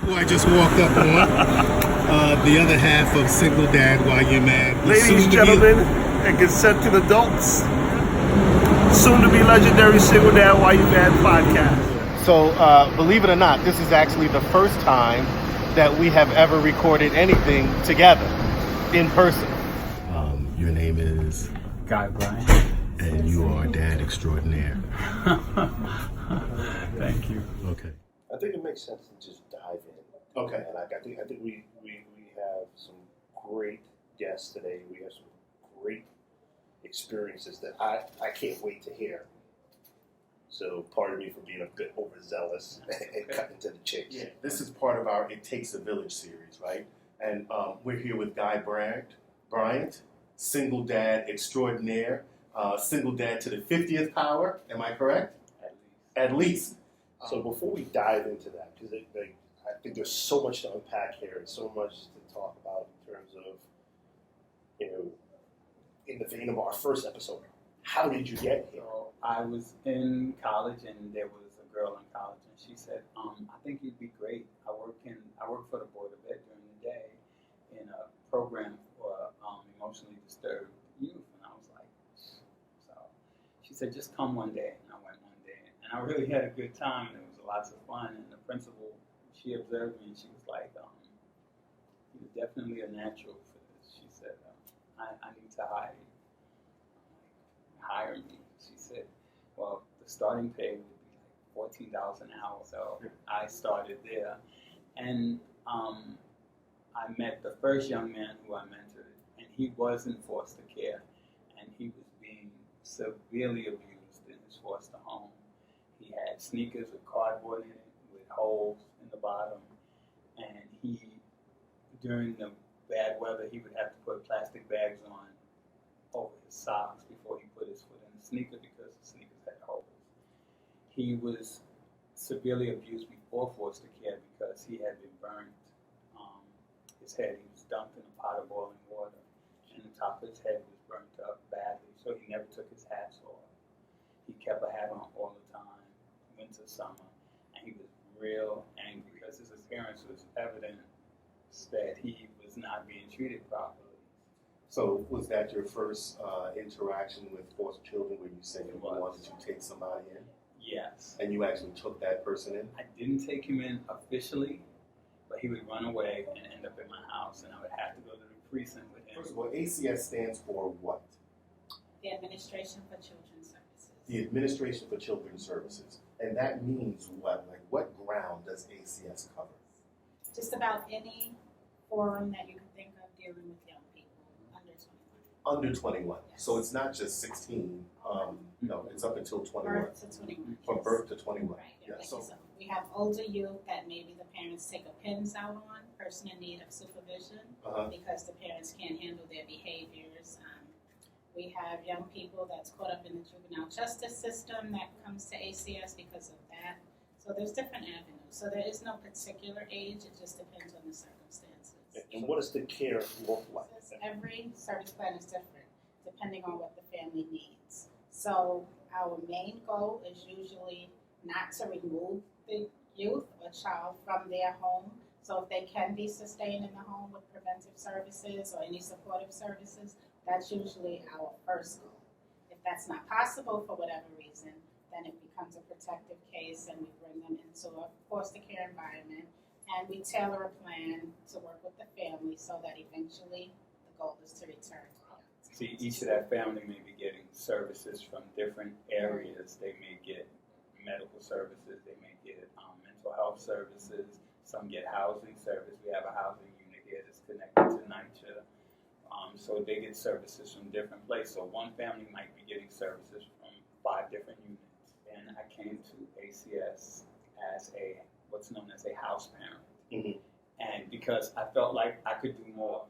Who I just walked up on. The other half of Single Dad, Why You Mad. Ladies, gentlemen, and consenting adults, soon to be legendary Single Dad, Why You Mad podcast. So, believe it or not, this is actually the first time that we have ever recorded anything together in person. Your name is Bryant. and you are dad extraordinaire. Thank you. Okay. I think it makes sense to just dive in. Okay. And I think we have some great guests today. We have some great experiences that I can't wait to hear. So pardon me for being a bit overzealous and cutting to the chase. Yeah, this is part of our It Takes a Village series, right? And we're here with Bryant, single dad extraordinaire, single dad to the 50th power. Am I correct? At least. So before we dive into that, because I think there's so much to unpack here and so much to talk about in terms of, in the vein of our first episode, how did you get here? So I was in college, and there was a girl in college, and she said, "I think you'd be great. I work for the Board of Ed during the day in a program for emotionally disturbed youth." And I was like, so she said, "Just come one day." And I went one day, and I really had a good time, and it was lots of fun. And the principal, she observed me, and she was like, "You're definitely a natural for this." She said, I need to hire you. Hire me. She said, well, the starting pay would be like $14 an hour. So I started there. And I met the first young man who I mentored, and he was in foster care, and he was being severely abused in his foster home. He had sneakers with cardboard in it, with holes in the bottom, and during the bad weather, he would have to put plastic bags on over his socks before he put his foot in the sneaker because the sneakers had holes. He was severely abused before foster care because he had been burned. His head, he was dumped in a pot of boiling water, and the top of his head was burnt up badly, so he never took his hats off. He kept a hat on all the time, winter, summer, and he was real angry because his appearance was evidence that he was not being treated properly. So, was that your first interaction with foster children where you said you wanted to take somebody in? Yes. And you actually took that person in? I didn't take him in officially, but he would run away and end up in my house, and I would have to go to the precinct with him. First of all, ACS stands for what? The Administration for Children's Services. The Administration for Children's Services. And that means what? Like, what ground does ACS cover? Just about any forum that you can think of dealing with young people under 21. Under 21. Yes. So it's not just 16. No, it's up until 21. Birth to 21. From yes. birth to 21. Right. Yeah. Like So, so we have older youth that maybe the parents take a pins out on, person in need of supervision, because the parents can't handle their behaviors. We have young people that's caught up in the juvenile justice system that comes to ACS because of that. So there's different avenues. So there is no particular age, it just depends on the circumstances. And what does the care look like? Every service plan is different, depending on what the family needs. So our main goal is usually not to remove the youth or child from their home. So if they can be sustained in the home with preventive services or any supportive services, that's usually our first goal. If that's not possible for whatever reason, then it becomes a protective case and we bring them into a foster care environment and we tailor a plan to work with the family so that eventually the goal is to return. See, each of that family may be getting services from different areas. They may get medical services, they may get mental health services, some get housing service. We have a housing unit here that's connected to NYCHA. So they get services from different places. So one family might be getting services from 5 different units. And I came to ACS as what's known as a house parent. Mm-hmm. And because I felt like I could do more.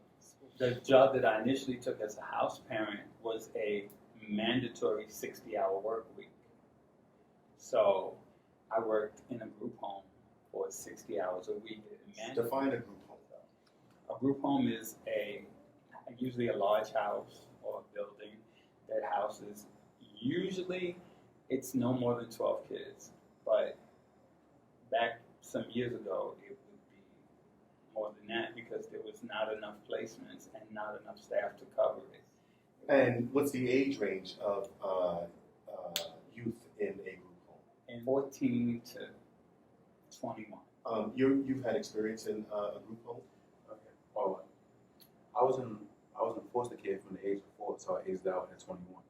The job that I initially took as a house parent was a mandatory 60-hour work week. So I worked in a group home for 60 hours a week. define a group home. A group home is usually a large house or a building that houses, usually it's no more than 12 kids. But back some years ago, it would be that because there was not enough placements and not enough staff to cover it. And what's the age range of youth in a group home? And 14 to 21. You've had experience in a group home? Okay. Well, I was in foster care from the age of 4, so I aged out at 21.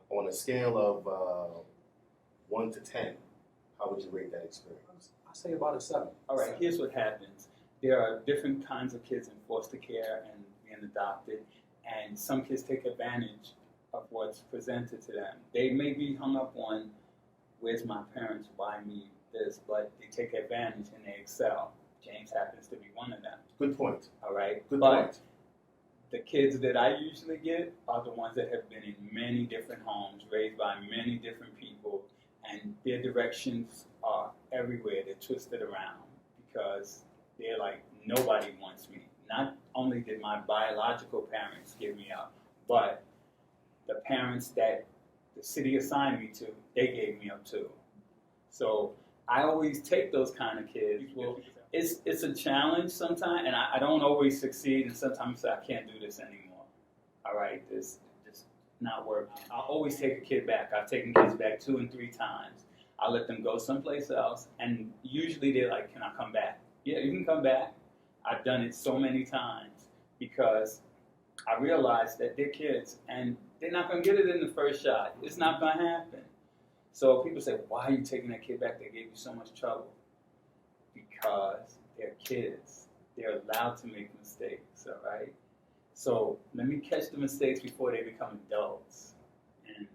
On a scale of 1 to 10, how would you rate that experience? I say about a 7. All right, here's what happens. There are different kinds of kids in foster care and being adopted, and some kids take advantage of what's presented to them. They may be hung up on, where's my parents, why me this, but they take advantage and they excel. James happens to be one of them. Good point. All right? Good But point. the kids that I usually get are the ones that have been in many different homes, raised by many different people, and their directions are everywhere. They're twisted around because they're like, nobody wants me. Not only did my biological parents give me up, but the parents that the city assigned me to, they gave me up too. So I always take those kind of kids. Well, it's a challenge sometimes, and I don't always succeed, and sometimes I say, I can't do this anymore. All right, this just not working. I'll always take a kid back. I've taken kids back 2 and 3 times. I let them go someplace else, and usually they're like, can I come back? Yeah, you can come back. I've done it so many times because I realize that they're kids, and they're not going to get it in the first shot. It's not going to happen. So people say, why are you taking that kid back? They gave you so much trouble. Because they're kids. They're allowed to make mistakes, all right? So let me catch the mistakes before they become adults. And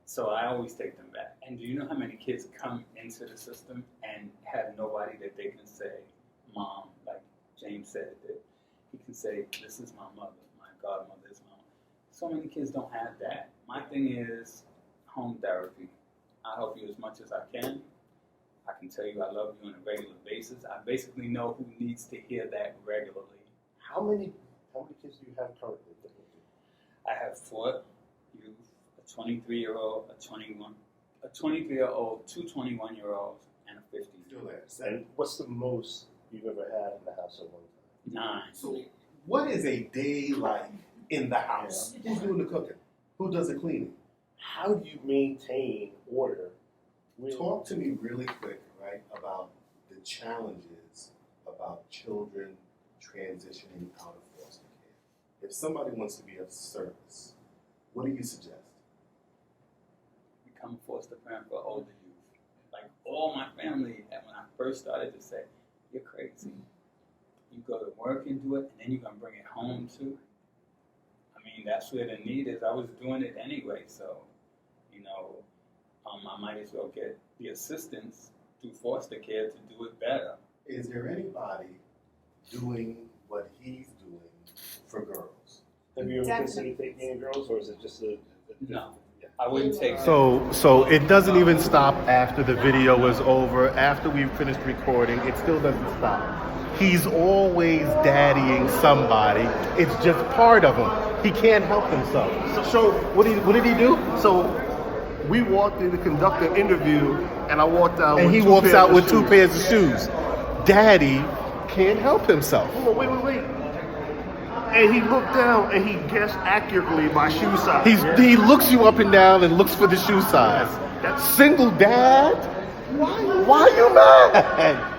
so I always take them back. And do you know how many kids come into the system and have nobody that they can say, Mom, like James said, that he can say, this is my mother, my godmother is mom. So many kids don't have that. My thing is home therapy. I help you as much as I can. I can tell you I love you on a regular basis. I basically know who needs to hear that regularly. How many kids do you have currently? I have 4 youth, a 23-year-old, a 23-year-old, 2 21-year-olds, and a 15-year-old. Still there. And what's the most you've ever had in the house at one time? 9. So, what is a day like in the house? Who's doing the cooking? Who does the cleaning? How do you maintain order? Talk to me really quick, right, about the challenges about children transitioning out of foster care. If somebody wants to be of service, what do you suggest? Become a foster parent for older youth. Like all my family, and when I first started to say, you're crazy. You go to work and do it, and then you're going to bring it home too. I mean, that's where the need is. I was doing it anyway, so, you know, I might as well get the assistance through foster care to do it better. Is there anybody doing what he's doing for girls? Have you ever Definitely. considered taking in girls, or is it just a No, I wouldn't take that. So it doesn't even stop after the video is over, after we've finished recording. It still doesn't stop. He's always daddying somebody. It's just part of him. He can't help himself. So what did he do? So we walked in to conduct an interview, and I walked out. And with he two walks pairs out of with 2 shoes. pairs of shoes. Daddy can't help himself. Hold on, wait. And he looked down and he guessed accurately my shoe size. He looks you up and down and looks for the shoe size. Single dad? Why you mad?